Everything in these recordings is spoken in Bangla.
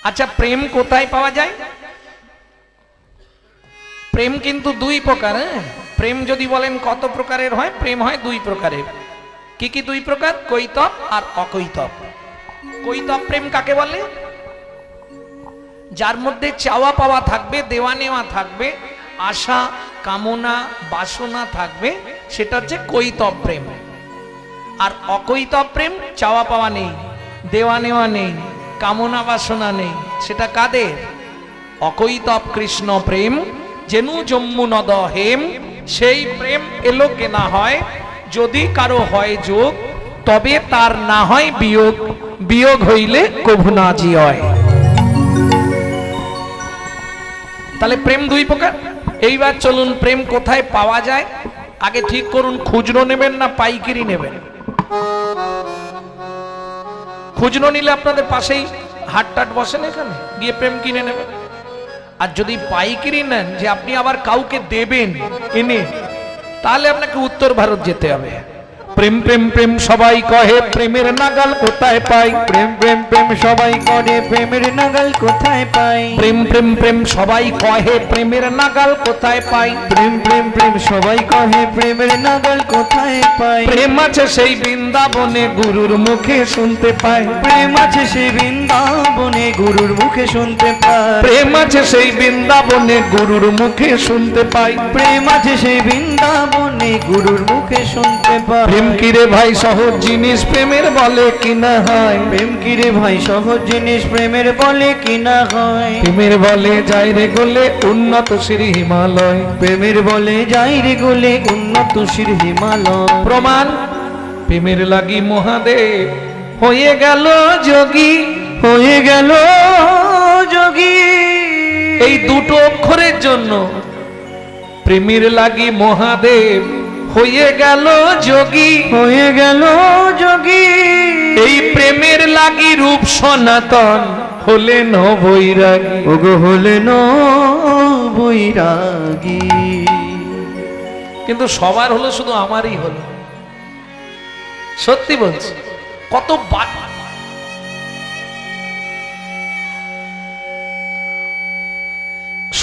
আচ্ছা, প্রেম কোথায় পাওয়া যায়? প্রেম কিন্তু দুই প্রকার। প্রেম যদি বলেন কত প্রকারের হয়, প্রেম হয় দুই প্রকারের। কি কি দুই প্রকার? কৈতব আর অকৈতব। কৈতব প্রেম কাকে বলে? যার মধ্যে চাওয়া পাওয়া থাকবে, দেওয়া নেওয়া থাকবে, আশা কামনা বাসনা থাকবে, সেটা হচ্ছে কৈতব প্রেম। আর অকৈতব প্রেম, চাওয়া পাওয়া নেই, দেওয়া নেওয়া নেই, কামনা বাসনা নেই, সেটা কাদের? অকৈতব কৃষ্ণ প্রেম যেনু জম্মু নদ হেম। সেই প্রেম এলো কেনা হয়, যদি কারো হয় যোগ, তবে তার না হয় বিয়োগ, বিয়োগ হইলে কভু না জিয়। তাহলে প্রেম দুই প্রকার। এইবার চলুন, প্রেম কোথায় পাওয়া যায় আগে ঠিক করুন। খুচরো নেবেন না পাইকারি নেবেন? খুচরো নিলে আপনাদের পাশেই হাট টাট বসেন, এখানে গিয়ে প্রেম কিনে নেবেন। আর যদি পাইকারি নেন, যে আপনি আবার কাউকে দেবেন এনে, তাহলে আপনাকে উত্তর ভারত যেতে হবে। প্রেম প্রেম প্রেম সবাই কহে, প্রেমের নাগাল কোথায় পাই? প্রেম প্রেম প্রেম সবাই করে, প্রেমের নাগাল কোথায় পাই? প্রেম প্রেম প্রেম সবাই কহে, প্রেমের নাগাল কোথায় পাই? প্রেম প্রেম প্রেম সবাই কহে, প্রেমের নাগাল কোথায় পাই? প্রেম আছে সেই বৃন্দাবনে, গুরুর মুখে শুনতে পাই। প্রেম আছে সেই বৃন্দাবনে, গুরুর মুখে শুনতে পাই। প্রেম আছে সেই বৃন্দাবনে, গুরুর মুখে শুনতে পাই। প্রেম আছে সেই বৃন্দাবনে, গুরুর মুখে শুনতে পাই। প্রেম কিরে ভাই সহজ জিনিস, প্রেমের বলে কিনা হয়? প্রেম কিরে ভাই সহজ জিনিস, প্রেমের বলে কিনা হয়? প্রেমের বলে যাই রে গোলে, উন্নত শ্রী হিমালয়। প্রেমের বলে যাই রে গোলে, উন্নত শ্রী হিমালয়। প্রমাণ, প্রেমের লাগি মহাদেব হয়ে গেল যোগী, হয়ে গেল যোগী। এই দুটো অক্ষরের জন্য প্রেমের লাগি মহাদেব হয়ে গেল যোগী, হয়ে গেল যোগী। এই প্রেমের লাগি রূপ সনাতন হলেন বৈরাগী। ওগো হলেন বৈরাগী। কিন্তু সবার হলো, শুধু আমারই হলো। সত্যি বলছি, কত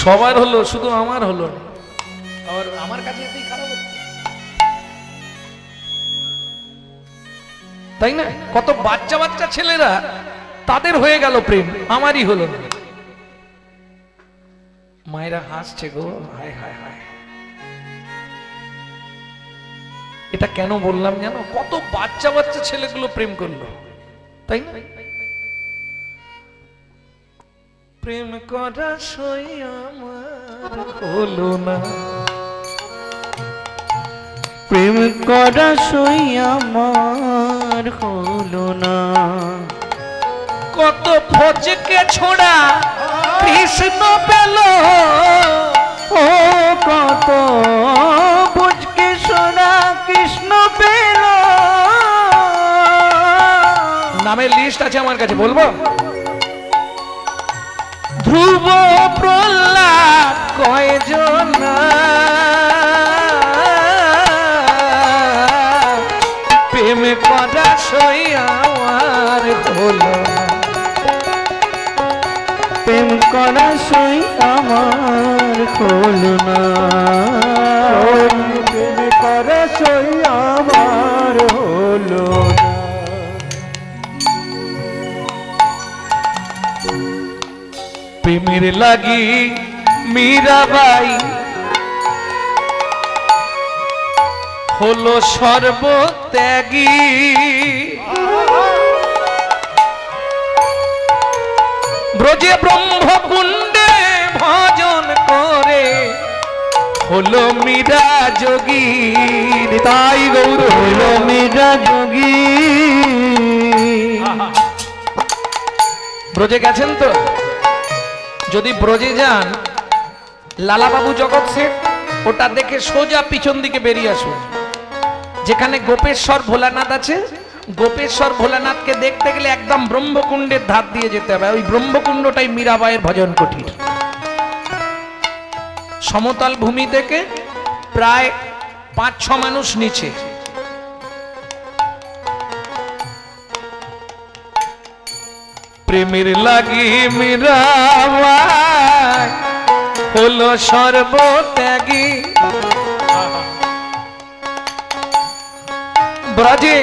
সবার হলো, শুধু আমার হলো না। আর আমার কাছে এতেই খারাপ হচ্ছে, তাই না? কত বাচ্চা বাচ্চা ছেলেরা, তাদের হয়ে গেল প্রেম, আমারই হলো না। মায়েরা হাসছে গো, হায় হায় হায়। এটা কেন বললাম জানো? কত বাচ্চা বাচ্চা ছেলেগুলো প্রেম করলো, তাই না? প্রেম করা সই আমার হলো না, প্রেম করা সই আমার হলো না। কত ফজকে ছোড়া কৃষ্ণ পেল, ও কত বুঝকে সোনা কৃষ্ণ পেল। নামের লিস্ট আছে আমার কাছে, বলবো? ধ্রুব প্রহ্লাদ কয়জন, প্রেম করা সই আমার হলো না। প্রেম করা সই আমার হলো না। প্রেম করা সই আমার হলো না। প্রেমের লাগি মীরাবাই হলো সর্বত্যাগী, ব্রজে ব্রহ্মকুণ্ডে ভজন করে হলো মীরা যোগী। তাই গৌর হলো মীরা যোগী। ব্রজে গেছেন তো? যদি ব্রজে যান, লালাবাবু জগৎ শেঠ, ওটা দেখে সোজা পিছন দিকে বেরিয়ে আসুন। যেখানে গোপেশ্বর ভোলানাথ আছে, গোপেশ্বর ভোলানাথকে দেখতে গেলে একদম ব্রহ্মকুণ্ডের ধার দিয়ে যেতে হবে। ওই ব্রহ্মকুণ্ডটাই মীরাবাইয়ের ভজন কুটির। সমতল ভূমি থেকে প্রায় 5-6 মানুষ নিচে। প্রেমের লাগি মীরাবাই হলো সর্বত্যাগী। ব্রজে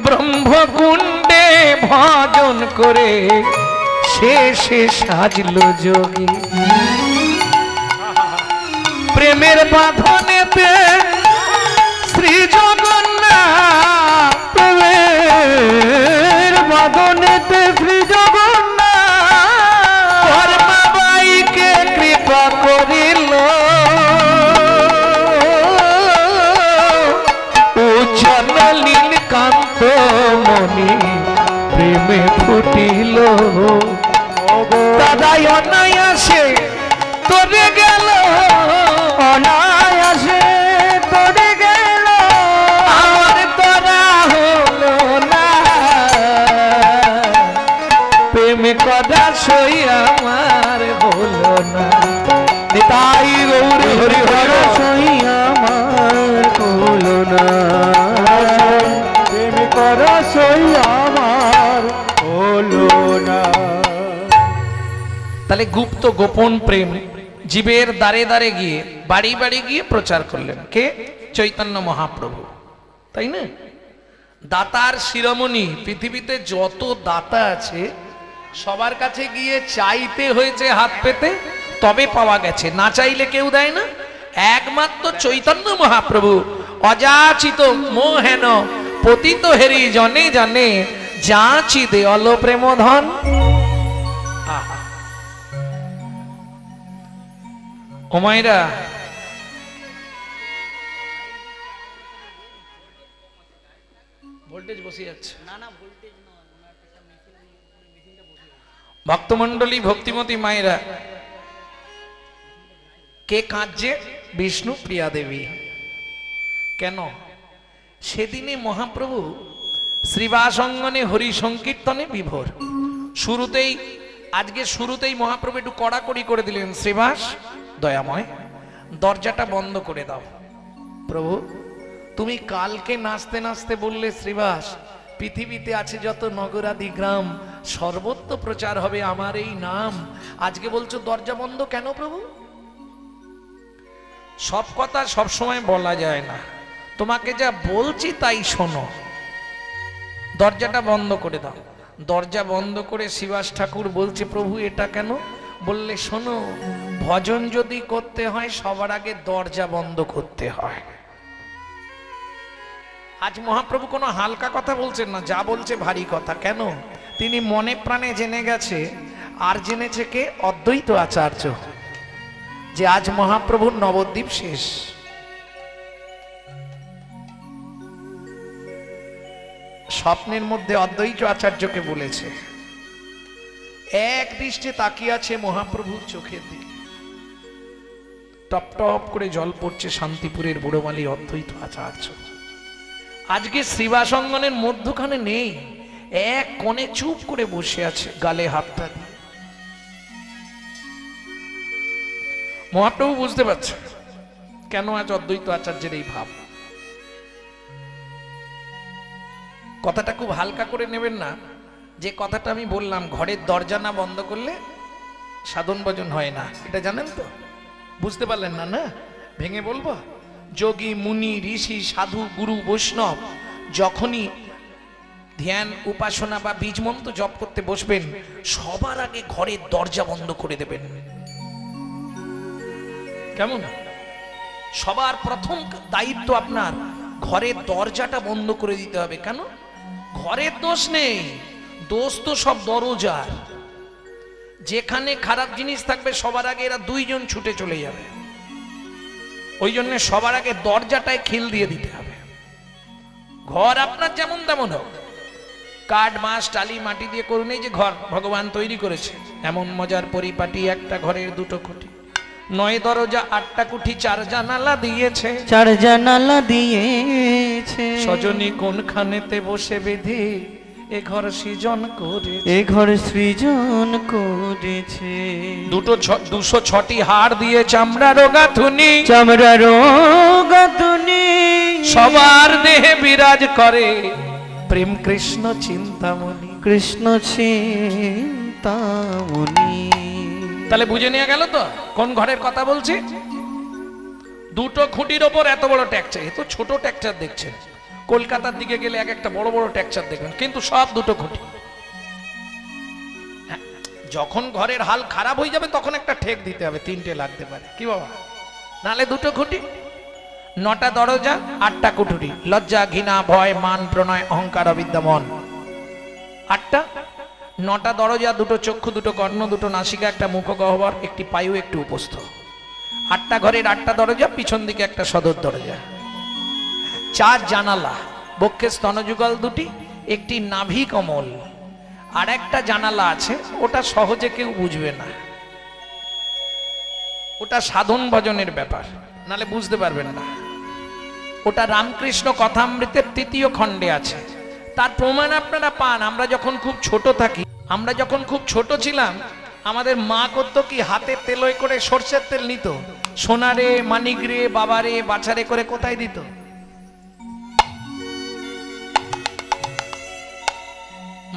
ব্রহ্মকুণ্ডে ভজন করে শেষে সাজলো যোগী। প্রেমের বাঁধনেতে শ্রী জগন্নাথ, প্রেমের বাঁধনেতে শ্রী জগন্নাথ কর্মাবাইকে কৃপা করিল। উজ্জ্বল নীলকান্ত মনি প্রেমে ফুটিল। দাদাই অনায়াসে তোরে গেল, অনায়াসে তোরে গেল, আমার তোরা হলো না। প্রেম করা সই আমার হলো না। নিতাই গৌর হরি হর সই আমার হলো না। প্রেম করা সই আমার হলো না। তাহলে গুপ্ত গোপন প্রেম জীবের দ্বারে দ্বারে গিয়ে বাড়ি বাড়ি গিয়ে প্রচার করলেন কে? চৈতন্য মহাপ্রভু, তাই না? দাতার শিরোমণি, পৃথিবীতে যত দাতা আছে সবার কাছে গিয়ে চাইতে হয়েছে হাত পেতে, তবে পাওয়া গেছে, না চাইলে কেউ দেয় না। একমাত্র চৈতন্য মহাপ্রভু অযাচিত মোহেন পতিত হেরি জনে জনে যাচি দেওয়াল প্রেম ধন। ও মায়েরা, ভোল্টেজ বসে যাচ্ছে। ভক্তমন্ডলী, ভক্তিমতী মায়েরা, কে কাঁদছে? বিষ্ণু প্রিয়া দেবী। কেন? সেদিনে মহাপ্রভু শ্রীবাসঙ্গনে হরি সংকীর্তনে বিভোর। শুরুতেই, আজকে শুরুতেই মহাপ্রভু একটু কড়াকড়ি করে দিলেন, শ্রীবাস দয়াময় দরজাটা বন্ধ করে দাও। প্রভু, তুমি কালকে নাচতে নাচতে বললে শ্রীবাস পৃথিবীতে আছে যত নগরাদি গ্রাম সর্বত্র প্রচার হবে আমার এই নাম, আজকে বলছো দরজা বন্ধ কেন প্রভু? সব কথা সব সময় বলা যায় না, তোমাকে যা বলছি তাই শোনো, দরজাটা বন্ধ করে দাও। দরজা বন্ধ করে শ্রীবাস ঠাকুর বলছে, প্রভু এটা কেন? বললে, শোনো, ভজন যদি করতে হয় সবার আগে দরজা বন্ধ করতে হয়। আজ মহাপ্রভু কোনো হালকা কথা বলছেন না, যা বলছে ভারী কথা। কেন? তিনি মনে প্রাণে জেনে গেছে, আর জেনেছে কে? অদ্বৈত আচার্য, যে আজ মহাপ্রভুর নবদ্বীপ শেষ। স্বপ্নের মধ্যে অদ্বৈত আচার্যকে বলেছে, এক দৃষ্টে তাকিয়ে আছে মহাপ্রভুর চোখের দিকে, টপ টপ করে জল পড়ছে শান্তিপুরের বুড়োমালি অদ্বৈত আচার্য। আজকে শ্রীবাসঙ্গনের মধ্যখানে নেই, এক কোণে চুপ করে বসে আছে, গালে হাতটা দিয়ে। মহাপ্রভু বুঝতে পারছে কেন আজ অদ্বৈত আচার্যের এই ভাব। কথাটা খুব হালকা করে নেবেন না, যে কথাটা আমি বললাম, ঘরের দরজা না বন্ধ করলে সাধন ভজন হয় না, এটা জানেন তো? বুঝতে পারলেন না? না ভেঙে বলবো, যোগী মুনি ঋষি সাধু গুরু বৈষ্ণব যখনই ধ্যান উপাসনা বা বীজ মন্ত্র জপ করতে বসবেন, সবার আগে ঘরের দরজা বন্ধ করে দেবেন। কেমন? সবার প্রথম দায়িত্ব আপনার ঘরের দরজাটা বন্ধ করে দিতে হবে। কেন? ঘরের দোষ নেই, দোষ তো সব দরজার। যেখানে খারাপ জিনিস থাকবে সবার আগে এরা দুইজন ছুটে চলে যাবে, ওই জন্য সবার আগে দরজাটায় খিল দিয়ে দিতে হবে। ঘর আপনার যেমন তেমন হোক, কাঠ বাঁশ টালি মাটি দিয়ে করুন, এই যে ঘর ভগবান তৈরি করেছে, এমন মজার পরিপাটি, একটা ঘরের দুটো খুঁটি, 9 দরজা 8টা কুঠি, 4 জানালা দিয়েছে, 4 জানালা দিয়েছে। সজনী কোনখানেতে বসে বেঁধে এ ঘর সৃজন করে, এ ঘর সৃজন করেছে। 206টি হাড় দিয়ে চামড়ার গাঁথুনি, চামড়ার গাঁথুনি, সবার দেহে বিরাজ করে প্রেম কৃষ্ণ চিন্তামণি। কৃষ্ণ চিন্তামণি। তাহলে বুঝে নিয়ে গেল তো কোন ঘরের কথা বলছি। দুটো খুঁটির ওপর এত বড় ট্যাকচার, এ তো ছোট ট্যাকচার দেখছেন, কলকাতার দিকে গেলে এক একটা বড় বড় ট্যাকচার দেখবেন, কিন্তু সব দুটো খুঁটি। যখন ঘরের হাল খারাপ হয়ে যাবে তখন একটা ঠেক দিতে হবে, তিনটে লাগতে পারে কি বাবা, নালে দুটো খুঁটি। 9টা দরজা 8টা কুঠুরি, লজ্জা ঘৃণা ভয় মান প্রণয় অহংকার অবিদ্যা মন। 8টা 9টা দরজা, 2টো চক্ষু 2টো কর্ণ 2টো নাসিকা, একটা মুখ গহ্বর, একটি পায়ু, একটি উপস্থ। 8টা ঘরের 8টা দরজা, পিছন দিকে একটা সদর দরজা, 4 জানালা, বক্ষে স্তনযুগল 2টি, একটি নাভি কমল, আর একটা জানালা আছে, ওটা সহজে কেউ বুঝবে না, ওটা সাধন ভজনের ব্যাপার, নালে বুঝতে পারবেন না। ওটা রামকৃষ্ণ কথামৃতের 3য় খণ্ডে আছে, তার প্রমাণ আপনারা পান। আমরা যখন খুব ছোট থাকি, আমরা যখন খুব ছোট ছিলাম, আমাদের মা করতো কি, হাতে তেলই করে সরষের তেল নিত, সোনারে মানিকরে বাবারে বাছারে করে কোথায় দিত,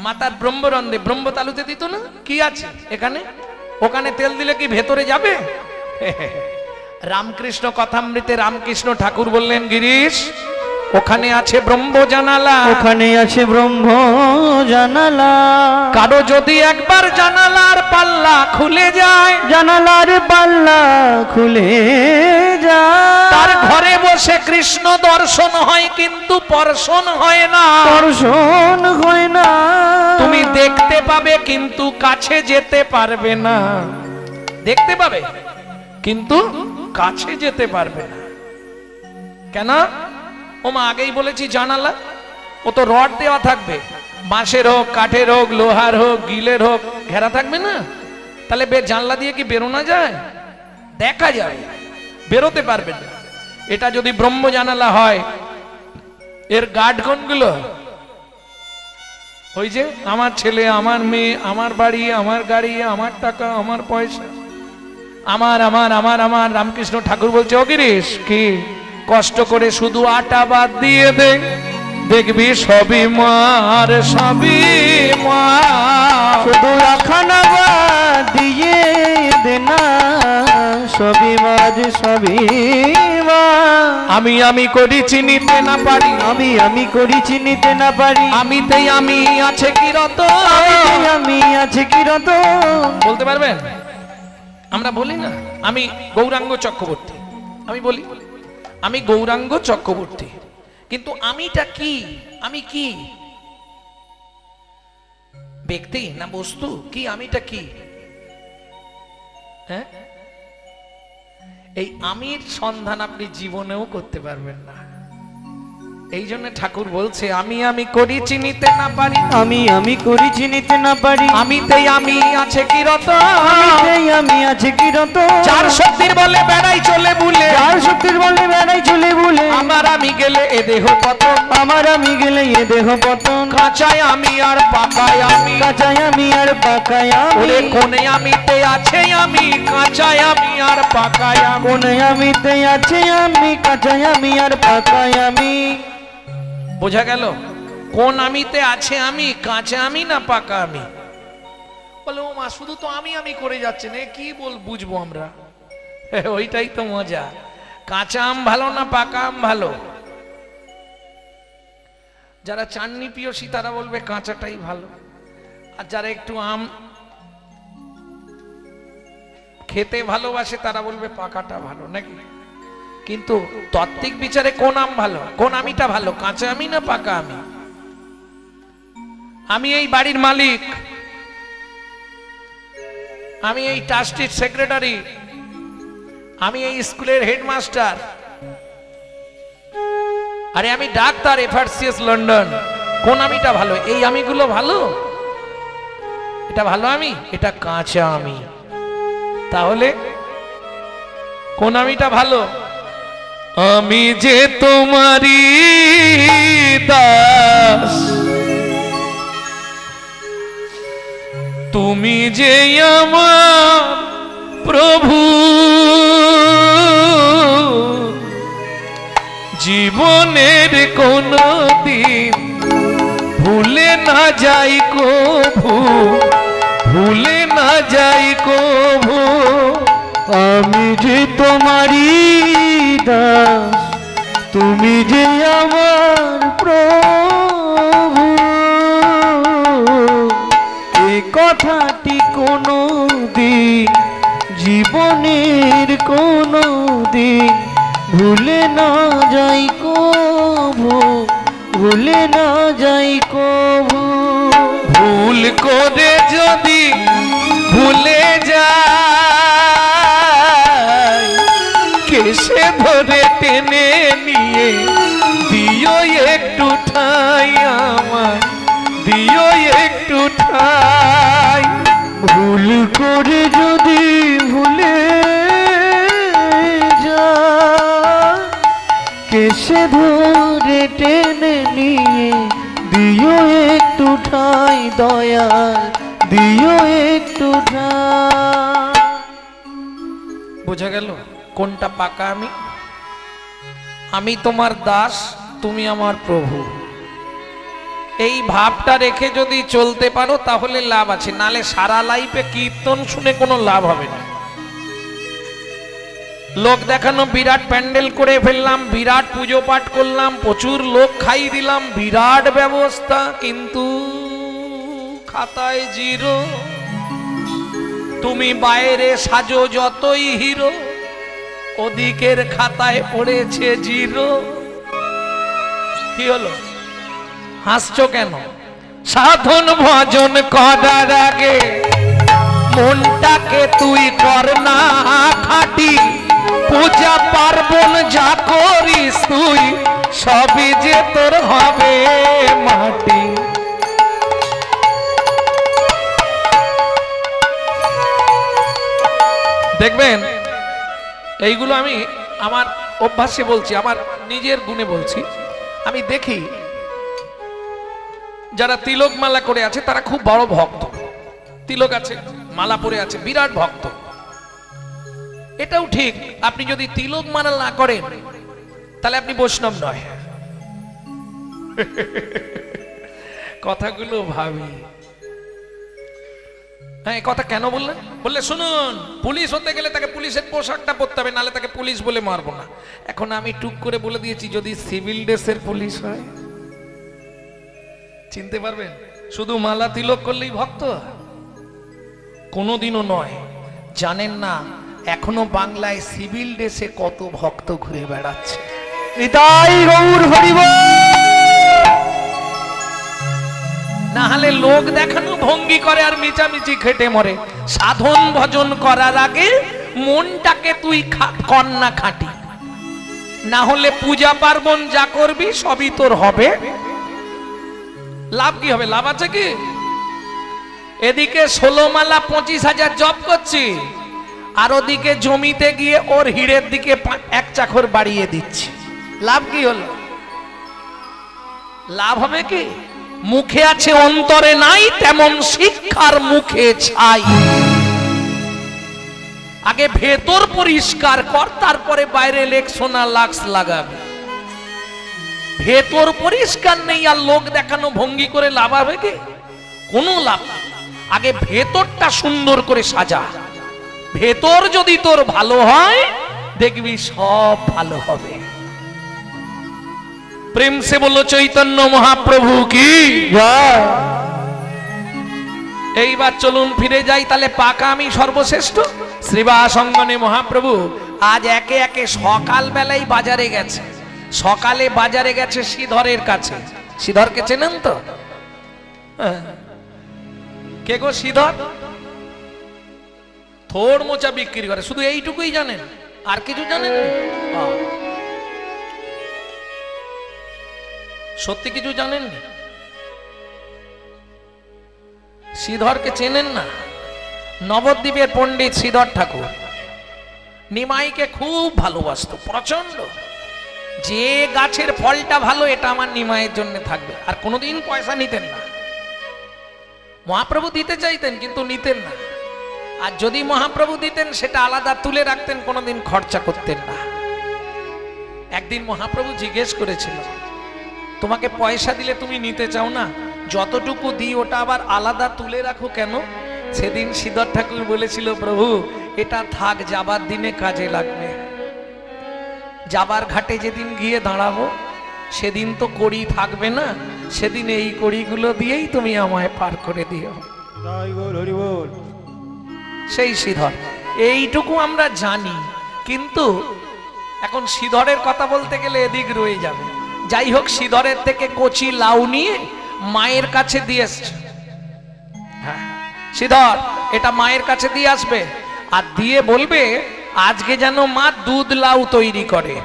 মাতার ব্রহ্মরন্ধে ব্রহ্মতালুতে দিত না? কি আছে এখানে, ওখানে তেল দিলে কি ভেতরে যাবে? রামকৃষ্ণ কথামৃতে রামকৃষ্ণ ঠাকুর বললেন, গিরিশ ওখানে আছে ব্রহ্ম জানালা, ওখানে আছে ব্রহ্ম জানালা। কারো যদি একবার জানালার পাল্লা খুলে যায়, জানালার পাল্লা খুলে যায়, তার ঘরে বসে কৃষ্ণ দর্শন হয়, কিন্তু পরশন হয় না। দর্শন হয় না। তুমি দেখতে পাবে কিন্তু কাছে যেতে পারবে না, দেখতে পাবে কিন্তু কাছে যেতে পারবে না। কেন? ওমা আগেই বলেছি, জানালা ও তো রড দেওয়া থাকবে, বাঁশের হোক কাঠের হোক লোহার হোক গিলের হোক, ঘেরা থাকবে না, তাহলে জানলা দিয়ে কি বেরোনো যায়? দেখা যাবে, বেরোতে পারবে না। এটা যদি ব্রহ্ম জানালা হয়, এর গার্ড কোনগুলো? ওই যে আমার ছেলে আমার মেয়ে আমার বাড়ি আমার গাড়ি আমার টাকা আমার পয়সা, আমার আমার আমার আমার। রামকৃষ্ণ ঠাকুর বলছে, ও গিরিশ কি কষ্ট করে শুধু আটা বাদ দিয়ে দে, দেখবি সবই মার সবই মার। শুধু আখানা বাদ দিয়ে দে না, সবই মাঝ সবই মার। আমি আমি করি চিনিতে না পারি, আমি করি চিনিতে না পারি, আমিতেই আমি আছে কি রত, আমি আছে কি রত। বলতে পারবেন? আমরা বলি না আমি গৌরাঙ্গ চক্রবর্তী, আমি বলি আমি গৌরাঙ্গ চক্রবর্তী, কিন্তু আমিটা কি? আমি কি ব্যক্তি না বস্তু? কি আমিটা কি? হ্যাঁ, এই আমির সন্ধান আপনি জীবনেও করতে পারবেন না। এই জন্য ঠাকুর বলছে, আমি আমি করি চিনিতে না পারি, আমি করি চিনিতে না পারি, আমিতেই আমি আছে কি রত, আমি আছে কি রত। চার শক্তির বলে বেড়াই চলে বুলে, চার শক্তির বলে বেড়াই চলে বুলে, আমার আমি গেলে এ দেহ পতন, আমার আমি গেলে এ দেহ পতন। কাঁচায় আমি আর পাকায় আমি, কাঁচায় আমি আর পাকায় আমি, ওরে কোনে আমিতে আছে আমি, কাঁচায় আমি আর পাকায় আমি। কোনে আমিতে আছে আমি, কাঁচায় আমি আর পাকায় আমি। বোঝা গেল? কোন আমিতে আছে আমি, কাঁচা আমি না পাকা আমি? বলে ও মা শুধু তো আমি আমি করে যাচ্ছেন, এ কি বুঝবো আমরা? ওইটাই তো মজা। কাঁচা আম ভালো না পাকা আম ভালো? যারা চাননি পিয়সী তারা বলবে কাঁচাটাই ভালো, আর যারা একটু আম খেতে ভালোবাসে তারা বলবে পাকাটা ভালো, নাকি? কিন্তু তাত্ত্বিক বিচারে কোন আম ভালো, কোন আমিটা ভালো, কাঁচা আমি না পাকা আমি? আমি এই বাড়ির মালিক, আমি এই ট্রাস্টির সেক্রেটারি, আমি এই স্কুলের হেডমাস্টার, আরে আমি ডাক্তার এফআরসিএস লন্ডন। কোন আমিটা ভালো? এই আমিগুলো ভালো? এটা ভালো আমি, এটা কাঁচা আমি। তাহলে কোন আমিটা ভালো? আমি যে তোমারি দাস, তুমি যে আমার প্রভু, জীবনের কোন দিন ভুলে না যাই কভু, ভুলে না যাই কভু। আমি যে তোমারই দাস, তুমি যে আমার প্রভু। এ কথাটি কোনো দিন জীবনের কোনো দিন ভুলে না যাই কভু, ভুলে না যাই কভু। ভুল করে যদি ভুলে যাই, কেসে ধরে টেনে নিয়ে দিও একটু ঠাই আমার, দিও একটু ঠাই। ভুল করে যদি ভুলে যাই, কেসে ধরে টেনে নিয়ে দিও একটু ঠাই দয়াল, দিও একটু ঠাই। বোঝা গেল কোনটা পাকা? আমি তোমার দাস, তুমি আমার প্রভু। এই ভাবটা রেখে যদি চলতে পারো তাহলে লাভ আছে, নালে সারা লাইফে কীর্তন শুনে কোনো লাভ হবে না। লোক দেখানো বিরাট প্যান্ডেল করে ফেললাম, বিরাট পুজো পাঠ করলাম, প্রচুর লোক খাই দিলাম, বিরাট ব্যবস্থা, কিন্তু খাতায় জিরো। তুমি বাইরে সাজো যতই হিরো, ওদিকের খাতায় পড়েছে জিরো। কি হলো, হাসছো কেন? সাধন ভজন করার আগে মনটাকে তুই কর না খাটি, পূজা পার্বণ যা করিস তুই সবই যে তোর হবে মাটি। দেখবেন এইগুলো আমি আমার অভ্যাসে বলছি, আমার নিজের গুণে বলছি। আমি দেখি যারা তিলক মালা করে আছে তারা খুব বড় ভক্ত, তিলক আছে, মালা পরে আছে, বিরাট ভক্ত। এটাও ঠিক, আপনি যদি তিলক মালা না করেন তাহলে আপনি বৈষ্ণব নয়। কথাগুলো ভাবি। হ্যাঁ, কথা কেন বললেন? বললে শুনুন, পুলিশ হতে গেলে তাকে পুলিশের পোশাকটা পরতে হবে, নাহলে তাকে পুলিশ বলে মারবো না। এখন আমি টুক করে বলে দিয়েছি, যদি সিভিল ড্রেসের পুলিশ হয় চিনতে পারবেন। শুধু মালা তিলক করলেই ভক্ত? কোনোদিনও নয়। জানেন না এখনো বাংলায় সিভিল ড্রেসে কত ভক্ত ঘুরে বেড়াচ্ছে? নিতাই গৌর হরি বল। না হলে লোক দেখানো ভঙ্গি করে আর মিচামিচি খেটে মরে। সাধন ভজন করার আগে মনটাকে তুই কন্যা খাটি, না হলে পূজা পার্বণ যা করবি সবই তোর হবে। লাভ কি হবে? লাভ আছে কি? এদিকে 16 মালা 25,000 জব করছি, আর ওদিকে জমিতে গিয়ে ওর হিড়ের দিকে 1 চাকর বাড়িয়ে দিচ্ছি। লাভ কি হলো? লাভ হবে কি? মুখে আছে অন্তরে নাই, তেমন শিক্ষার মুখে ছাই। আগে ভেতর পরিষ্কার কর, তারপরে বাইরে লেখসোনা লাক্স লাগাবে। ভেতর পরিষ্কার নেই আর লোক দেখানো ভঙ্গি করে লাভ হবে কি? কোনো লাভ নেই। আগে ভেতরটা সুন্দর করে সাজা। ভেতর যদি তোর ভালো হয় দেখবি সব ভালো হবে। প্রেম সে বলো চৈতন্য মহাপ্রভু কি জয়। এইবার চলুন ফিরে যাই, তাহলে পাকা আমি সর্বশ্রেষ্ঠ। শ্রীবাস অঙ্গনে মহাপ্রভু আজ একে একে সকাল বেলায় বাজারে গেছে। সকালে বাজারে গেছে শ্রীধরের কাছে। শ্রীধরকে চেনেন তো? কে গো শ্রীধর? থোড় মোচা বিক্রি করে, শুধু এইটুকুই জানেন, আর কিছু জানেন? সত্যি কিছু জানেন? শ্রীধরকে চেনেন না? নবদ্বীপের পণ্ডিত শ্রীধর ঠাকুর নিমাইকে খুব ভালোবাসতো, প্রচন্ড। যে গাছের ফলটা ভালো এটা আমার নিমাইয়ের জন্য থাকবে, আর কোনোদিন পয়সা নিতেন না। মহাপ্রভু দিতে চাইতেন কিন্তু নিতেন না, আর যদি মহাপ্রভু দিতেন সেটা আলাদা তুলে রাখতেন, কোনোদিন খরচা করতেন না। একদিন মহাপ্রভু জিজ্ঞেস করেছিল, তোমাকে পয়সা দিলে তুমি নিতে চাও না? যতটুকু দিই ওটা আবার আলাদা তুলে রাখো কেন? সেদিন শ্রীধর ঠাকুর বলেছিল, প্রভু এটা থাক, যাবার দিনে কাজে লাগবে। যাবার ঘাটে যেদিন গিয়ে দাঁড়াবো সেদিন তো কড়ি থাকবে না, সেদিন এই কড়িগুলো দিয়েই তুমি আমায় পার করে দিও। সেই শ্রীধর, এইটুকু আমরা জানি, কিন্তু এখন শ্রীধরের কথা বলতে গেলে এদিক রয়ে যাবে। যাই হোক, শ্রীধরের থেকে কচি লাউ নিয়ে মায়ের কাছে দিয়ে এসছে। হ্যাঁ, শ্রীধর এটা মায়ের কাছে দিয়ে আসবে, আর দিয়ে বলবে আজকে যেন মা দুধ লাউ তৈরি করে।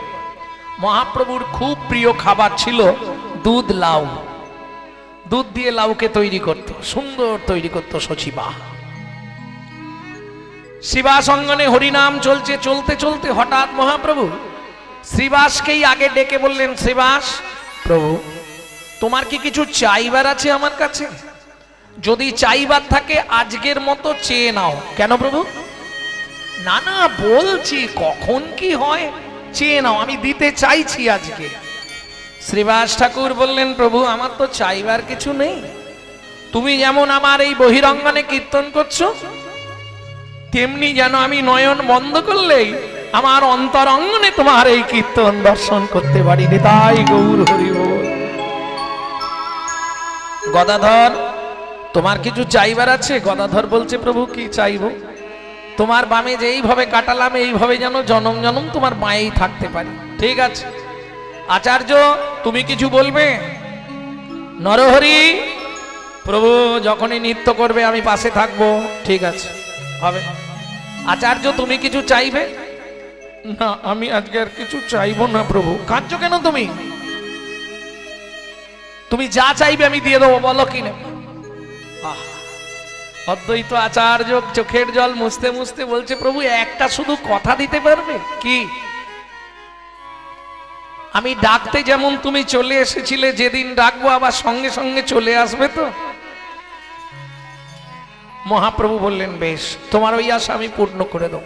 মহাপ্রভুর খুব প্রিয় খাবার ছিল দুধ লাউ। দুধ দিয়ে লাউকে তৈরি করত, সুন্দর তৈরি করত সচিবা। শ্রীবাস অঙ্গনে হরিনাম চলছে, চলতে চলতে হঠাৎ মহাপ্রভু শ্রীবাসকেই আগে ডেকে বললেন, শ্রীবাস প্রভু তোমার কি কিছু চাইবার আছে আমার কাছে? যদি চাইবার থাকে আজকের মতো চেয়ে নাও। কেন প্রভু? না না বলছি, কখন কি হয়, চেয়ে নাও, আমি দিতে চাইছি আজকে। শ্রীবাস ঠাকুর বললেন, প্রভু আমার তো চাইবার কিছু নেই। তুমি যেমন আমার এই বহিরঙ্গনে কীর্তন করছো, তেমনি যেন আমি নয়ন বন্ধ করলেই আমার অন্তরঙ্গনে তোমার এই কীর্তন দর্শন করতে পারি। তাই গৌর হরি বল। গদাধর তোমার কিছু চাইবার আছে? গদাধর বলছে, প্রভু কি চাইবো? তোমার বামে যেইভাবে কাটালাম এইভাবে যেন জনম জনম তোমার মায়েই থাকতে পারি। ঠিক আছে আচার্য, তুমি কিছু বলবে? নরহরি প্রভু যখনই নৃত্য করবে আমি পাশে থাকবো। ঠিক আছে হবে। আচার্য তুমি কিছু চাইবে? না আমি আজকে আর কিছু চাইবো না প্রভু। কাঁদছো কেন তুমি? তুমি যা চাইবে আমি দিয়ে দেবো, বলো কি নেবে? অদ্বৈত আচার্য চোখের জল মুছতে মুছতে বলছে, প্রভু একটা শুধু কথা দিতে পারবে? কি? আমি ডাকতে যেমন তুমি চলে এসেছিলে, যেদিন ডাকবো আবার সঙ্গে সঙ্গে চলে আসবে তো? মহাপ্রভু বললেন, বেশ, তোমার ওই আশা আমি পূর্ণ করে দেব।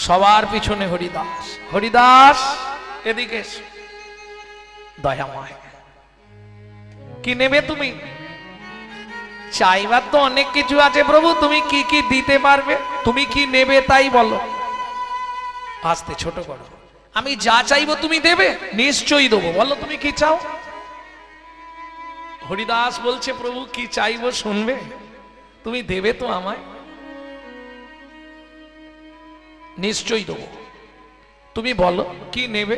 সবার পিছনে হরিদাস, হরিদাস এদিকে এসো। দয়াময় কি নেবে তুমি? চাইবার তো অনেক কিছু আছে প্রভু, তুমি কি কি দিতে পারবে? তুমি কি নেবে তাই বলো। আস্তে ছোট করো, আমি যা চাইবো তুমি দেবে? নিশ্চয়ই দেবো, বলো তুমি কি চাও? হরিদাস বলছে, প্রভু কি চাইবো শুনবে? তুমি দেবে তো আমায়? নিশ্চয়ই দেবো, তুমি বলো কি নেবে?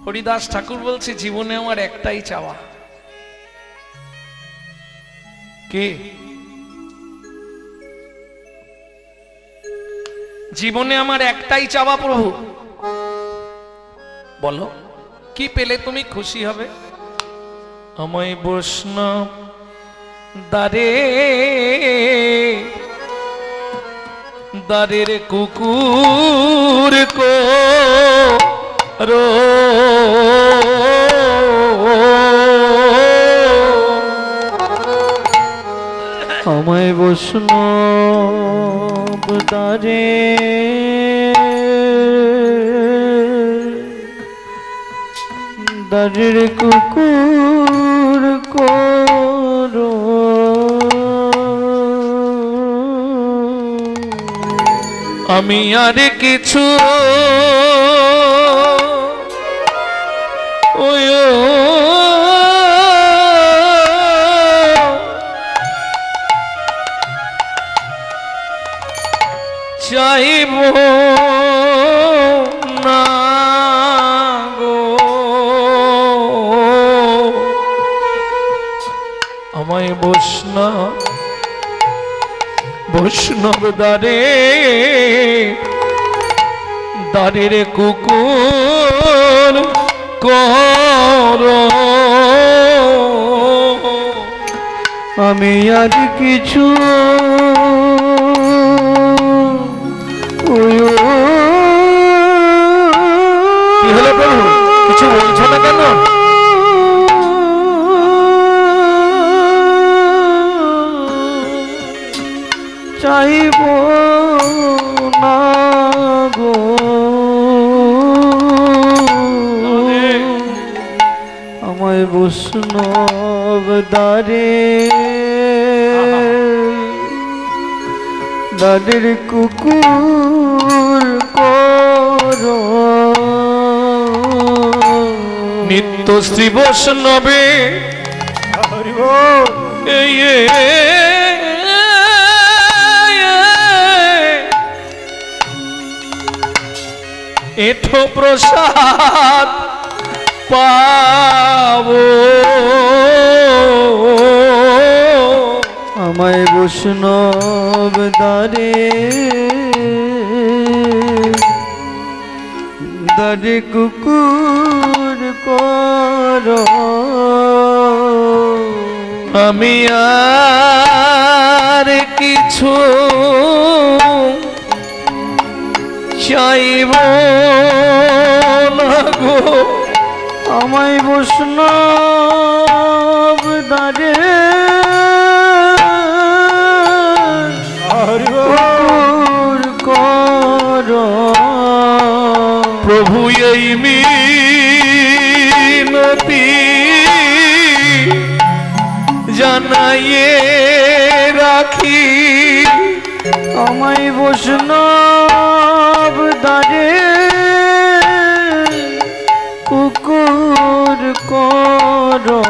হরিদাস ঠাকুর বলছে, জীবনে আমার একটাই চাওয়া। কি? জীবনে আমার একটাই চাওয়া প্রভু। বলো কি পেলে তুমি খুশি হবে? আমায় বৈষ্ণব দ্বারে দ্বারের কুকুর কো রো আমায় বৈষ্ণব দ্বারে দ্বারের কুকুর করো আমি আর কিছু চাইব না গো। আমায় বৈষ্ণব দ্বারে দ্বারের কুকুর করো। আমি আর কিছু কি হলো প্রভু, কিছু বলছো না কেন? চাইব না গো। আমায় বৈষ্ণব দ্বারে দ্বারের কুকুর করো নিত্য শ্রী বৈষ্ণবে এই এঠো প্রসাদ পাবো আমায় বৈষ্ণব দ্বারে দ্বারে কুকুর করো আমি আর কিছু চাইব না গো আমায় বৈষ্ণব দ্বারে কুকুর করো প্রভু এই মিনতি জানাইয়ে রাখি আমায় বৈষ্ণব দ্বারে কুকুর করো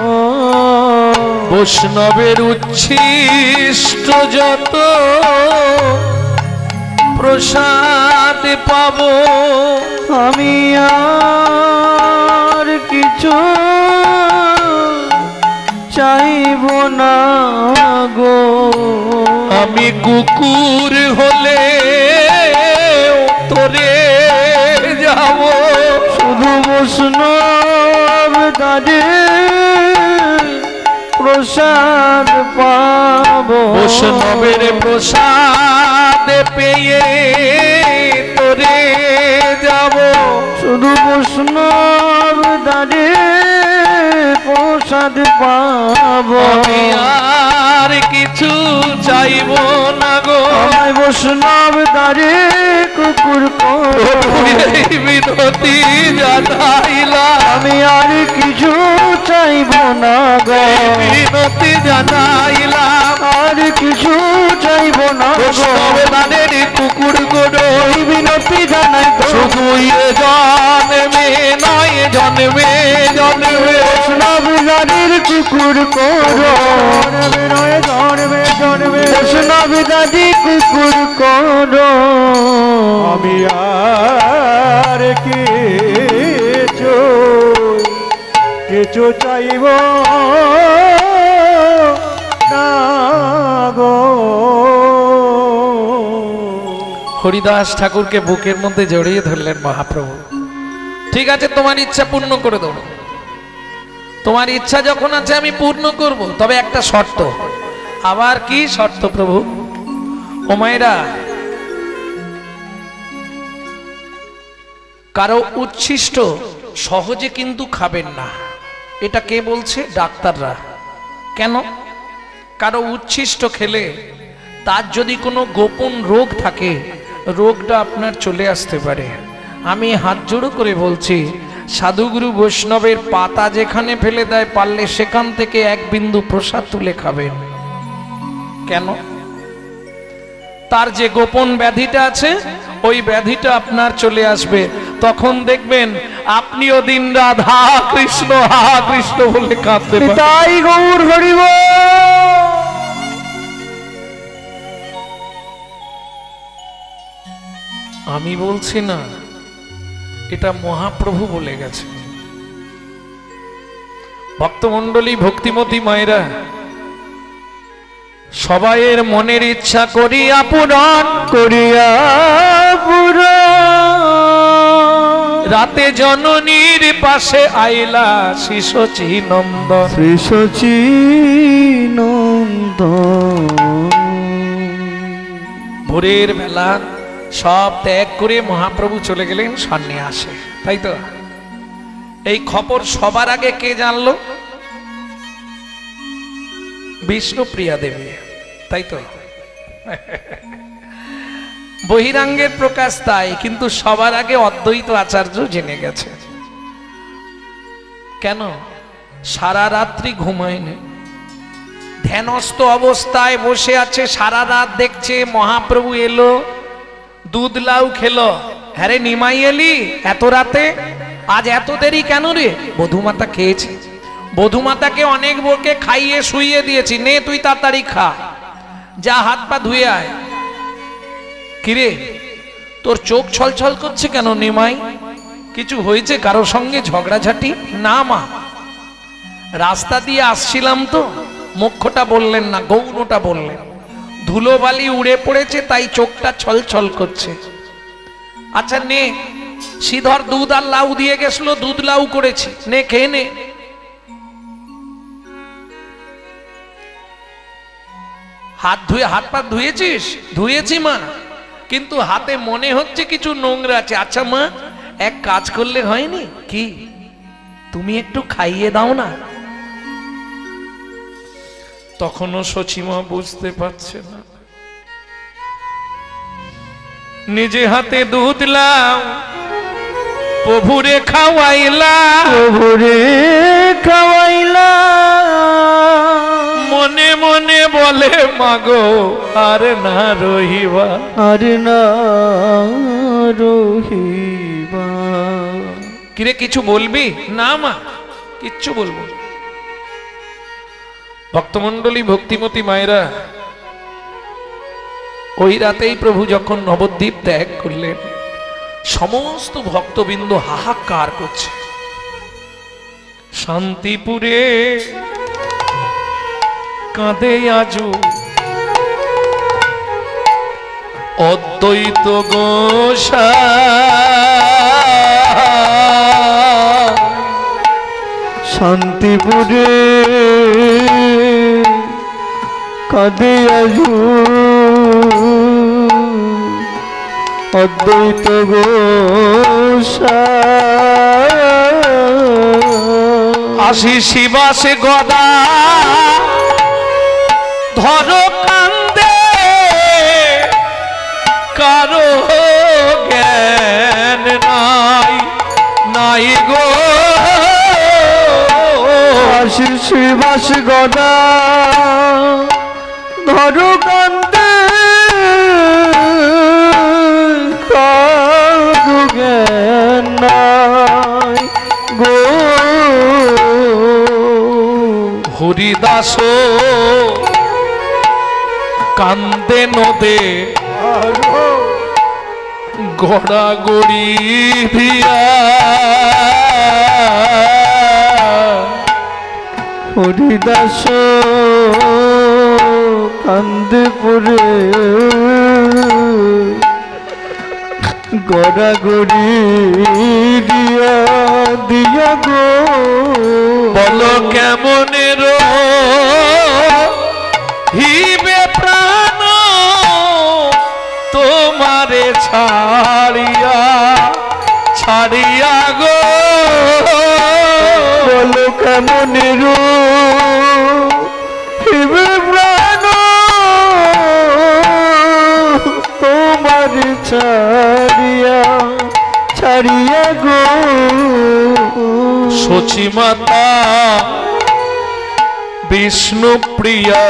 বৈষ্ণবের উচ্ছিষ্ট যত প্রসাদ পাবো আমি আর কিছু চাইব না গো আমি কুকুর হলে তোরে যাব শুধু বৈষ্ণব দ্বারে প্রসাদ পাবো বৈষ্ণবের প্রসাদ পেয়ে তোরে যাব শুধু বৈষ্ণব দ্বারে প্রসাদ পাবো আমি আর কিছু চাইব না গো আমায় বৈষ্ণব দ্বারে কুকুর করো এই বিনতি জানাইলাম আমি আর কিছু চাইব না গো বিনতি জানাইলাম আর কিছু চাইব না গো বৈষ্ণবের কুকুর করো এই বিনতি জানাই তো শুধু জন্মে নয় জন্মে জন্মে বৈষ্ণব দ্বারের কুকুর করো বৈষ্ণব দাদি কুকুর করো আমি আর কিছু চাইব না গো হরিদাস ঠাকুরকে বুকের মধ্যে জড়িয়ে ধরলেন মহাপ্রভু। ঠিক আছে, তোমার ইচ্ছা পূর্ণ করে দেবো, তোমার ইচ্ছা যখন আছে আমি পূর্ণ করব, তবে একটা শর্ত। আবার কি শর্ত প্রভু? ও মায়েরা, কারো উচ্ছিষ্ট সহজে কিন্তু খাবেন না। এটা কে বলছে? ডাক্তাররা। কেন? কারো উচ্ছিষ্ট খেলে তার যদি কোনো গোপন রোগ থাকে, রোগটা আপনার চলে আসতে পারে। আমি হাত জোড়ো করে বলছি, সাধুগুরু বৈষ্ণবের পাতা যেখানে ফেলে দেয়, পারলে সেখান থেকে এক বিন্দু প্রসাদ তুলে খাবেন। কেন? তার যে গোপন ব্যাধিটা আছে, ওই ব্যাধিটা আপনার চলে আসবে। তখন দেখবেন আপনিও দিন রাত হা কৃষ্ণ বলে কাঁদতে পারেন। তাই গৌর হরিব। আমি বলছি না, এটা মহাপ্রভু বলে গেছে। ভক্তমণ্ডলী, ভক্তিমতী মায়েরা, সবাইয়ের মনের ইচ্ছা করিয়া পূরণ করিয়া পুরা রাতে জননীর পাশে আইলা শিশচী নন্দন। শ্রী শচী নন্দন ভোরের বেলা সব ত্যাগ করে মহাপ্রভু চলে গেলেন সন্ন্যাসে, তাই তো? এই খবর সবার আগে কে জানলো? বিষ্ণুপ্রিয়া দেবী, তাই তো? বহিরাঙ্গের প্রকাশ তাই, কিন্তু সবার আগে অদ্বৈত আচার্য জেনে গেছে। কেন? সারা রাত্রি ঘুমায়নি, ধ্যানস্থ অবস্থায় বসে আছে, সারা রাত দেখছে মহাপ্রভু এলো, দুধ লাউ খেলো। হ্যাঁ রে নিমাই এলি এত রাতে, আজ এত দেরি কেন রে? বধূমাতা খেয়েছি, বধূমাতাকে অনেক বকে খাইয়ে শুইয়ে দিয়েছি, নে তুই তাড়াতাড়ি খা, যা হাত পা ধুয়ে আয়। কিরে তোর চোখ ছলছল করছে কেন নিমাই? কিছু হয়েছে, কারো সঙ্গে ঝগড়াঝাটি? না মা, রাস্তা দিয়ে আসছিলাম তো, মুখ্যটা বললেন না, গৌণটা বললেন, ধুলোবালি উড়ে পড়েছে তাই চোখটা ছলছল করছে। আচ্ছা নে, শ্রীধর দুধ আর লাউ দিয়ে গেছিল, দুধ লাউ করেছি, নে খেয়ে নে। হাত ধুয়ে, হাত পা ধুয়েছিস? ধুয়েছি মা, কিন্তু হাতে মনে হচ্ছে কিছু নোংরা আছে। আচ্ছা মা, এক কাজ করলে হয়নি কি, তুমি একটু খাইয়ে দাও না। তখনও সচিমা বুঝতে পারছে না, নিজে হাতে দুধ লাও প্রভুরে খাওয়াইলা, প্রভুরে খাওয়াইলা, মনে মনে বলে মাগো আর না রহিবা, আর না রহিবা। কিরে কিছু বলবি? না মা, কিচ্ছু বলবো। ভক্তমন্ডলী, ভক্তিমতী মায়েরা, ওই রাতেই প্রভু যখন নবদ্বীপ ত্যাগ করলেন, সমস্ত ভক্তবৃন্দ হাহাকার করছে। শান্তিপুরে কাঁদে আজু অদ্বৈত গোসাই, শান্তিপুরে কাঁদে আজু অদ্বৈত গোসাই। আশি শিবাসে গদা ধরো কান্দে, কারো জ্ঞান নাই নাই গো। আশিস বাস গদা ধরো কান্দে, কারো জ্ঞান নাই গো। হরিদাস কান্দে নদে গড়াগড়ি ভিয়া, হরিদাস কান্দে পরে গড়াগড়ি দিয়া দিয়া গো। বলো কেমনের হিবে প্রাণ তোমারে ছাড়িয়া ছাড়িয়া গো। বলো কেমনের হিবে প্রাণ তোমার ছাড়িয়া ছাড়িয়া গো। সচিমাতা বিষ্ণু প্রিয়া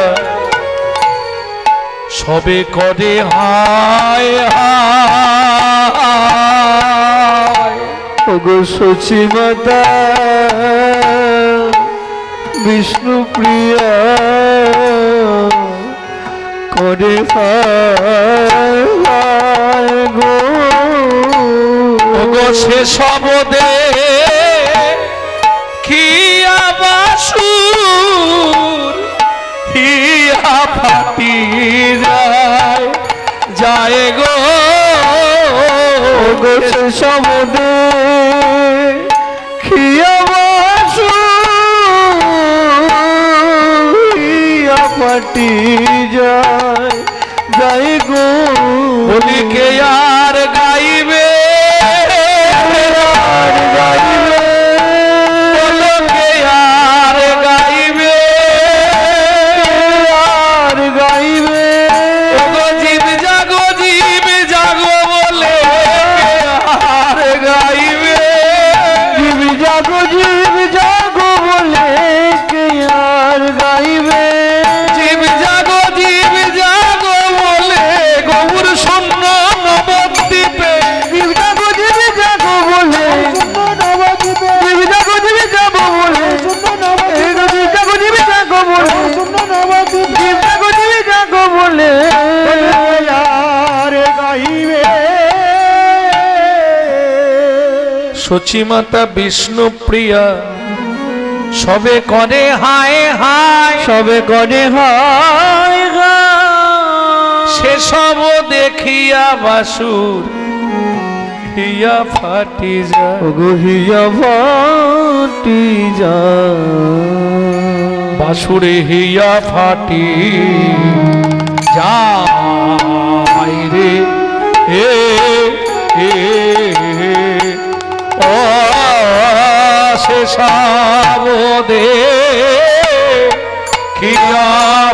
সবে করে হায় হায়। ওগো সচিমাতা বিষ্ণু প্রিয়া করে হায় হায় গো। ওগো সে শবদে খিয়া বাসুর হিয়া ফাটি যায় যায় গো। ওগো সে শবদে খিয়া বাসুর হিয়া ফাটি যায় যায় গো। বলি কে আর গাইবে আর গাইবে, বলো কে আর গাইবে আর গাইবে। ওগো জীব জাগো বলে কে আর গাইবে। জীব জাগো বলে সচিমাতা বিষ্ণু প্রিয়া সবে করে হায় হায়, সবে করে হায় হায়, সেসব দেখিয়া বাসুর হিয়া ফাটি যায়। ওগো হিয়া ফাটি যায়, বাসুরে হিয়া ফাটি যায় রে এ এ ও সেসব দেখিয়া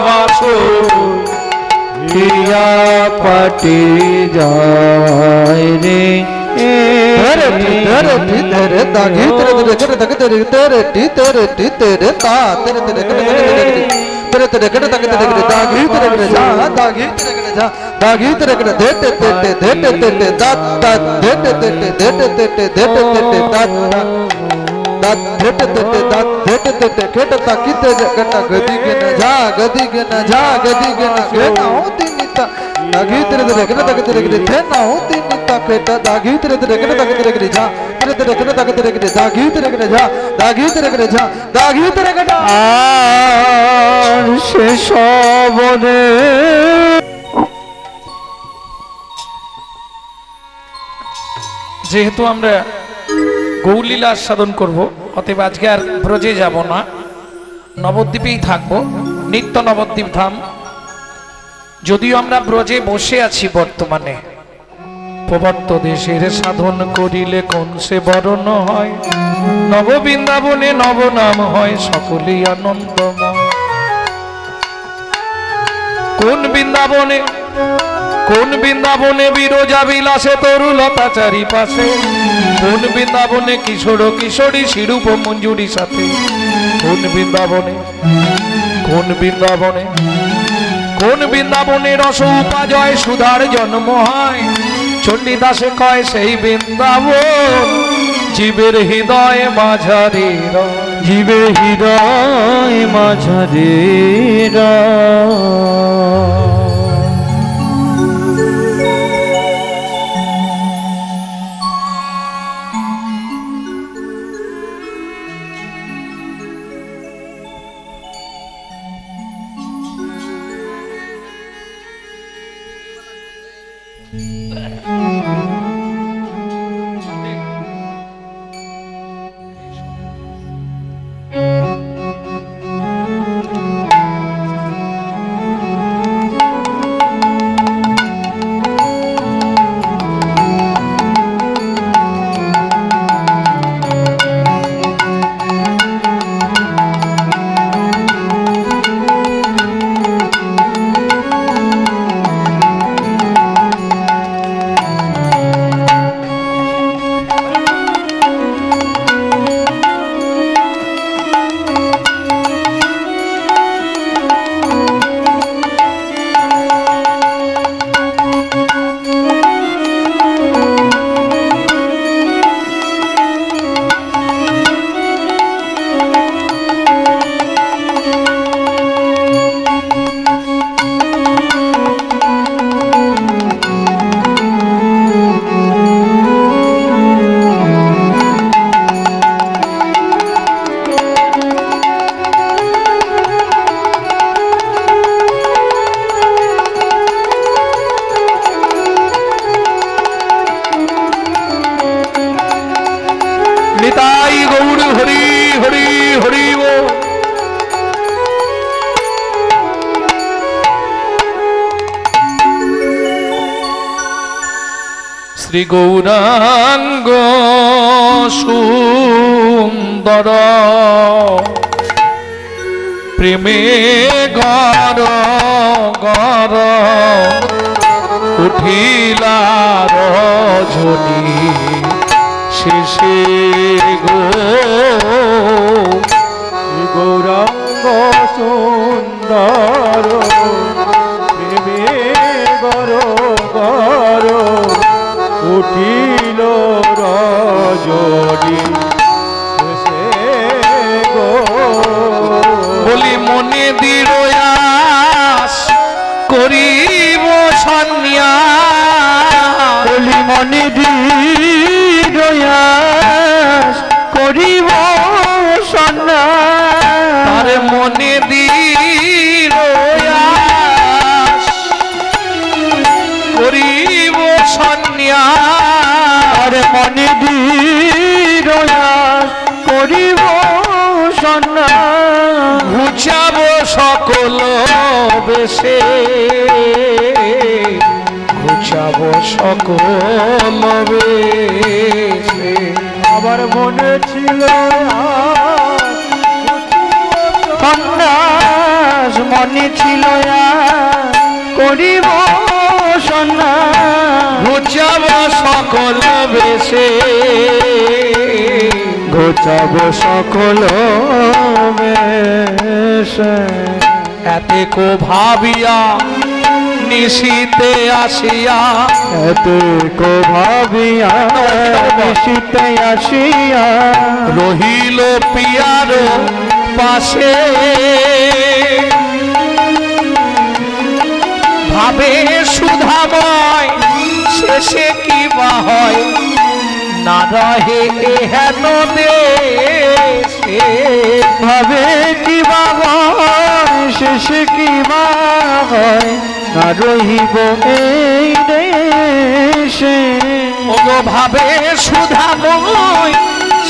বাসুর হিয়া ফাটি যায় রে। আর সেসব যেহেতু আমরা গৌলীলা আস্বাদন করব, অতএব আজকে আর ব্রজে যাব না, নবদ্বীপেই থাকবো, নিত্য নবদ্বীপ ধাম। যদিও আমরা ব্রজে বসে আছি বর্তমানে, প্রবর্ত দেশের সাধন করিলে কোন সে বরণ হয়, নব বৃন্দাবনে নব নাম হয়, সকলেই আনন্দময়। কোন বৃন্দাবনে কোন বৃন্দাবনে বিরজা বিলাসে তরুলতা চারিপাশে, কোন বৃন্দাবনে কিশোর কিশোরী শিরূপ মঞ্জুরি সাথে, কোন বৃন্দাবনে কোন বৃন্দাবনে কোন বৃন্দাবনে রস উপাজয় সুধার জন্ম হয়, চণ্ডীদাসে কয় সেই বৃন্দাবন জীবের হৃদয় মাঝারে রয়, জীবের হৃদয় মাঝারে রয়। নিতাই গৌর হরি হরি হরি ও। শ্রী গৌরাঙ্গ সুন্দর প্রেমে গর গর উঠিলা রজনী শেষে গো। গৌরাঙ্গ সুন্দর প্রেমে গর গর উঠিল রজনী শেষে গো। বলি মনে দৃঢ় করিব সন্ন্যাস, বলি মনে দৃঢ় শুনিয়া আর মনে দৃঢ় করিব সন্ন্যাস ঘুচাব সকল বেশে ঘুচাব সকল বেশে আবার মনে ছিল সন্ন্যাস মনে ছিল করিব সন্ন্যাস ঘুচাব সকল বেশে ঘোচাব সকল বেশে এতে কো ভাবিয়া নিশীতে আসিয়া এতে কো ভাবিয়া নিশীতে আসিয়া রহিল পিয়ার পাশে ভাবে সুধাময় শেষে কি বা হয় না রহে হেন দেশে ভাবে কি বা হয় শেষে কি বা হয় না রহিব এই দেশে ওগো ভাবে সুধাময়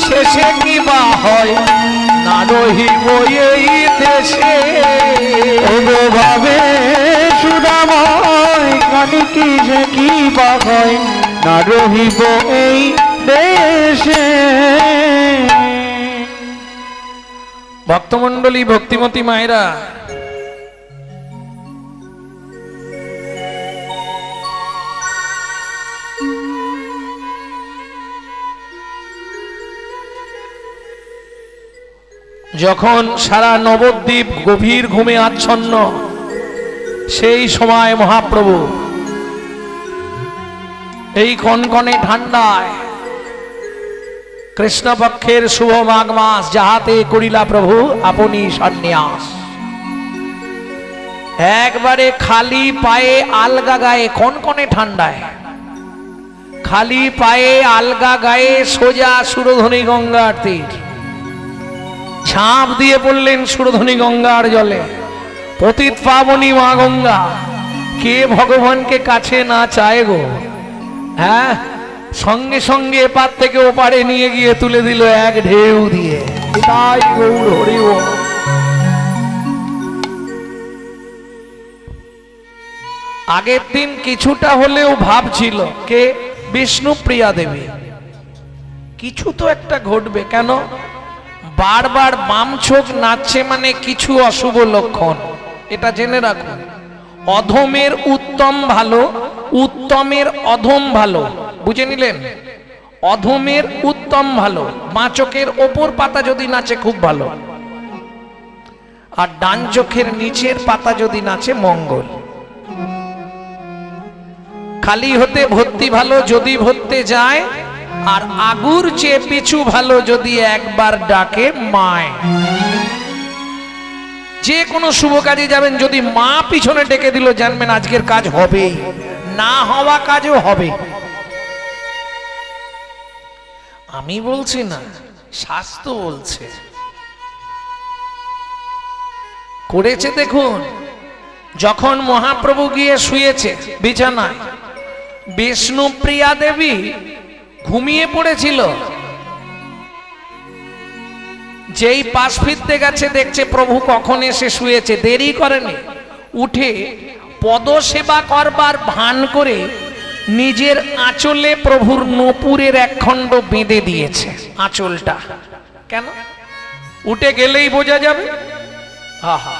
শেষে কি বা হয় না রহিব এই দেশে ওগো ভাবে সুদাময় কানি কি যে কি বা হয় না রহিব এই দেশে ভক্তমণ্ডলী ভক্তিমতী মায়েরা যখন সারা নবদ্বীপ গভীর ঘুমে আচ্ছন্ন সেই সময় মহাপ্রভু এই কনকনে ঠান্ডায় কৃষ্ণপক্ষের শুভ মাঘ মাস যাহাতে করিলা প্রভু আপনি সন্ন্যাস একবারে খালি পায়ে আলগা গায়ে কনকনে ঠান্ডায় খালি পায়ে আলগা গায়ে সোজা সুরধনী গঙ্গার তীর ঝাঁপ দিয়ে পড়লেন সুরধনী গঙ্গার জলে পতিত পাবনী মা গঙ্গা কে ভগবানকে কাছে না চায় গো হ্যাঁ সঙ্গে সঙ্গে এপার থেকে ওপারে নিয়ে গিয়ে তুলে দিল এক ঢেউ দিয়ে তাই গৌর হরি বল। আগের দিন কিছুটা হলেও ভাব ছিল কে বিষ্ণুপ্রিয়া দেবী কিছু তো একটা ঘটবে কেন বারবার বাম চোখ নাচছে মানে কিছু অশুভ লক্ষণ এটা জেনে রাখুন অধমের উত্তম ভালো উত্তমের অধম ভালো বুঝে নিলেন অধমের উত্তম ভালো বাঁ চোখের ওপর পাতা যদি নাচে খুব ভালো আর ডান চোখের নিচের পাতা যদি নাচে মঙ্গল খালি হতে ভর্তি ভালো যদি ভর্তে যায় আর আগুর চেয়ে পিছু ভালো যদি একবার ডাকে মায় যে কোনো শুভ কাজে যাবেন যদি মা পিছনে ডেকে দিল জানবেন আজকের কাজ হবে না হওয়া কাজও হবে আমি বলছি না শাস্ত্র বলছে করেছে দেখুন যখন মহাপ্রভু গিয়ে শুয়েছে বিছানায় বিষ্ণুপ্রিয়া দেবী ঘুমিয়ে পড়েছিল যেই পাশ ফিরতে গেছে দেখছে প্রভু কখন এসে শুয়েছে দেরি করেনি উঠে পদসেবা করবার ভান করে নিজের আঁচলে প্রভুর নূপুরের একখণ্ড বেঁধে দিয়েছে আঁচলটা কেন উঠে গেলেই বোঝা যাবে আহা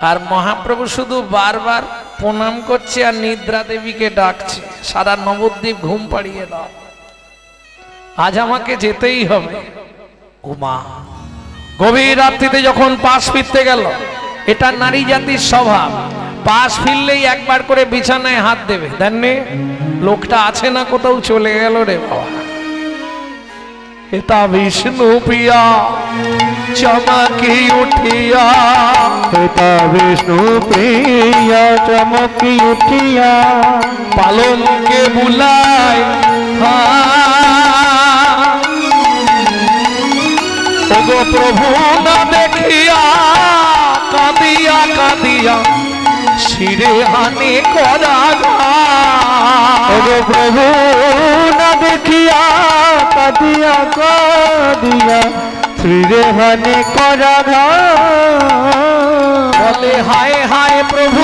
আর মহাপ্রভু শুধু বারবার প্রণাম করছে আর নিদ্রা দেবীকে ডাকছে সারা নবদ্বীপ ঘুম পাড়িয়ে দাও আজ আমাকে যেতেই হবে উমা গভীর রাত্রিতে যখন পাশ ফিরতে গেল এটা নারী জাতির স্বভাব পাশ ফিরলেই একবার করে বিছানায় হাত দেবে দেননি লোকটা আছে না কোথাও চলে গেল রে বাবা এটা বিষ্ণু প্রিয়া চমকি উঠিয়া পিতা বিষ্ণু প্রিয়া চমকি উঠিয়া পালনকে বুলায় ওগো প্রভু না দেখিয়া কাঁদিয়া কাঁদিয়া শিরে হানে করা ওগো প্রভু না দেখিয়া কাঁদিয়া কাঁদিয়া শ্রীরেহানে করা বলে হায় হায় প্রভু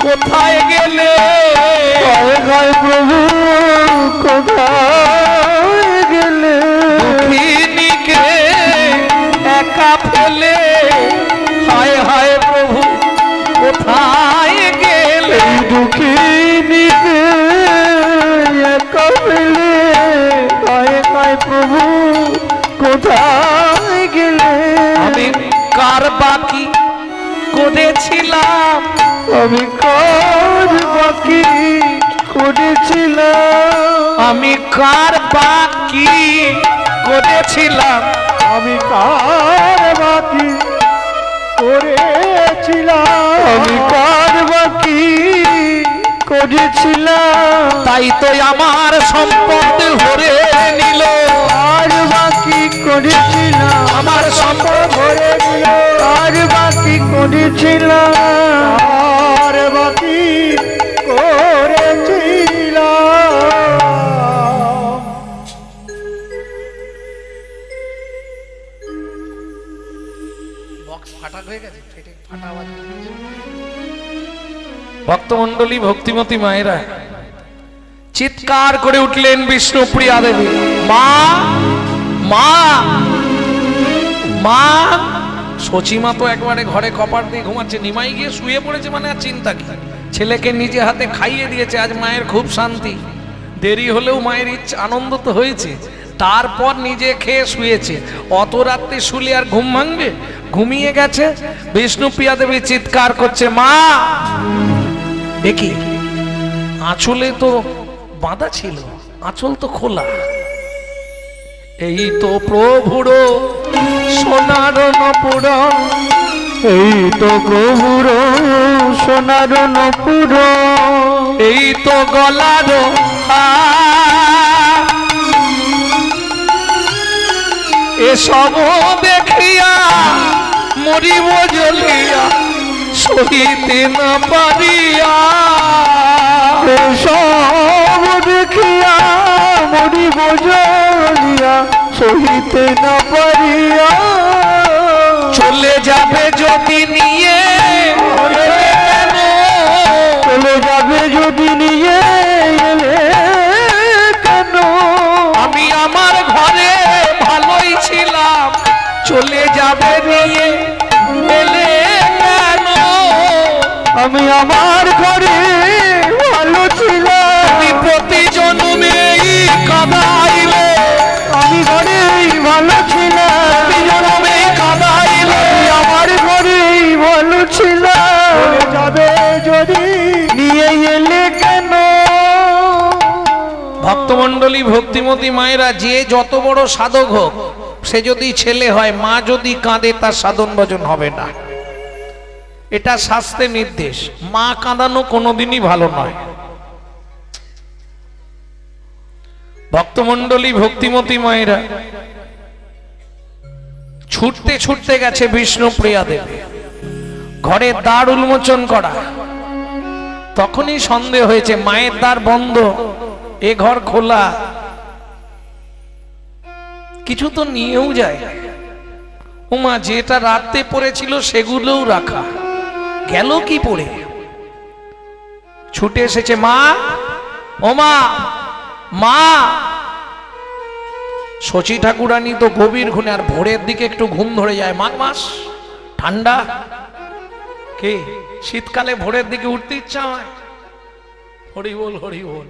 কোথায় গেলে, হায় হায় প্রভু কোথায় গেলে, দুঃখিনীকে একা ফেলে, হায় হায় প্রভু কোথায় গেলে, দুঃখিনীকে একা ফেলে, হায় হায় প্রভু কোথায় গেলে। আমি কার বাকি করেছিলাম, আমি কার বাকি করেছিলাম, আমি কার বাকি করেছিলাম, আমি কার বাকি করেছিলাম, আমি কার বাকি করেছিলাম, তাই তো আমার সম্পদ ভরে নিল, আর বাকি করেছিলাম, আমার সম্পদ ভরে নিল, আর বাকি করেছিলাম, আর বাকি করেছিলাম। বক্স ফাটা হয়ে গেছে, ফেটে ফাটা আওয়াজ। ভক্তমণ্ডলী ভক্তিমতী মায়েরা চিৎকার করে উঠলেন বিষ্ণুপ্রিয়া দেবী, মা মা মা। সচিমা তো একবারে ঘরে কপাট দিয়ে ঘুমাচ্ছে, নিমাই গিয়ে শুয়ে পড়েছে, মানে আর চিন্তা কি, ছেলেকে নিজে হাতে খাইয়ে দিয়েছে, আজ মায়ের খুব শান্তি, দেরি হলেও মায়ের ইচ্ছা আনন্দ তো হয়েছে, তারপর নিজে খেয়ে শুয়েছে, অত রাত্রে শুলে আর ঘুম ভাঙবে, ঘুমিয়ে গেছে। বিষ্ণুপ্রিয়া দেবী চিৎকার করছে, মা। দেখি আঁচলে তো বাঁধা ছিল, আঁচল তো খোলা, এই তো প্রভুর সোনার নপুর, এই তো প্রভুর সোনার নপুর, এই তো গলার হার, এসব দেখিয়া মরিব জ্বলিয়া সহিতে না পারিয়া, সব দেখিয়া মরিব জ্বলিয়া সহিতে না পারিয়া, চলে যাবে যদি নিয়ে, চলে যাবে যদি নিয়ে এলে কেন, আমি আমার ঘরে ভালোই ছিলাম, চলে যাবে নিয়ে এলে কেন, আমি আমার ঘরে ভালো ছিলাম, আমি প্রতি জন্মেই কাঁদাইলে, আমি ঘরেই ভালো ছিলাম, প্রতি জন্মেই কাঁদাইলে, আমার ঘরেই ভালো ছিলাম, যাবে যদি নিয়ে এলে কেন। ভক্তমণ্ডলী ভক্তিমতী মায়েরা, যে যত বড় সাধক হোক, সে যদি ছেলে হয়, মা যদি কাঁদে তার সাধন ভজন হবে না, এটা শাস্ত্রের নির্দেশ, মা কাঁদানো কোনোদিনই ভালো নয়। ভক্তমণ্ডলী ভক্তিমতী মায়েরা ছুটতে ছুটতে গেছে বিষ্ণুপ্রিয়া দেবী, ঘরের দ্বার উন্মোচন করা, তখনই সন্দেহ হয়েছে মায়ের দ্বার বন্ধ, এ ঘর খোলা, কিছু তো নিয়েও যায়, উমা যেটা রাতে পড়েছিল সেগুলোও রাখা, গেল কি পড়ে, ছুটে এসেছে, মা ও মা মা। শচী ঠাকুরানী তো গভীর ঘুমে, আর ভোরের দিকে একটু ঘুম ধরে যায়, মাঘ মাস ঠান্ডা, কে শীতকালে ভোরের দিকে উঠতে ইচ্ছা হয়, হরি বল হরি বল,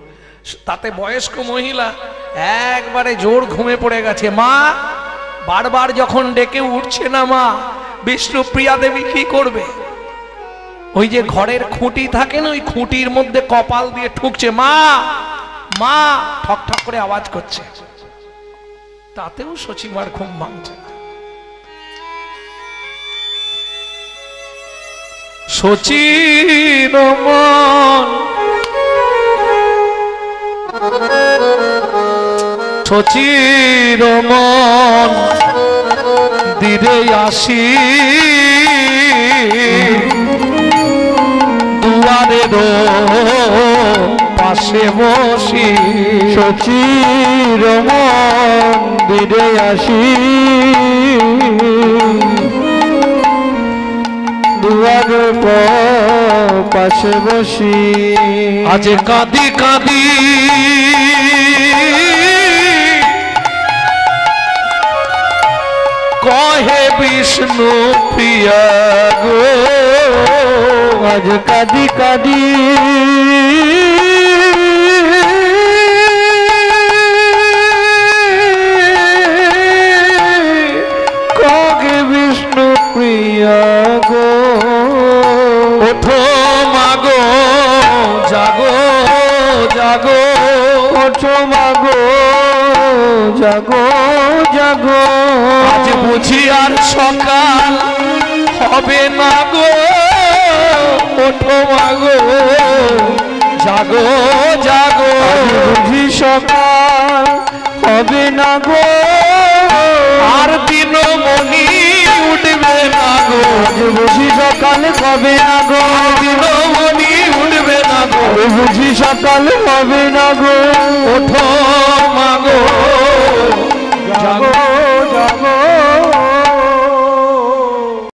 তাতে বয়স্ক মহিলা একবারে জোর ঘুমে পড়ে গেছে, মা বারবার যখন ডেকে উঠছে না মা, বিষ্ণুপ্রিয়া দেবী কি করবে, ওই যে ঘরের খুঁটি থাকে না, ওই খুঁটির মধ্যে কপাল দিয়ে ঠুকছে, মা মা, ঠক ঠক করে আওয়াজ করছে, তাতেও সচিমার ঘুম ভাঙছে না। শচীর মন, শচীর মন দিরে আসি, পাশে বসি সচির মন্দিরে আসি দুয়ার পাশে বসি আজ কাঁদি কাঁদি কহে বিষ্ণু প্রিয়া গো আজ কাঁদি কাঁদি কহে বিষ্ণু প্রিয়া গো ওঠো মাগো জাগো জাগো ওঠো মাগো জাগো জাগো আজ বুঝি আর সকাল হবে না গো ওঠো মাগো জাগো জাগো বুঝি সকাল হবে না গো আর দিনমণি উঠবে না গো বুঝি সকাল হবে না গো দিনমণি উঠবে না গো বুঝি সকাল হবে না গো ওঠো মাগো জাগো জাগো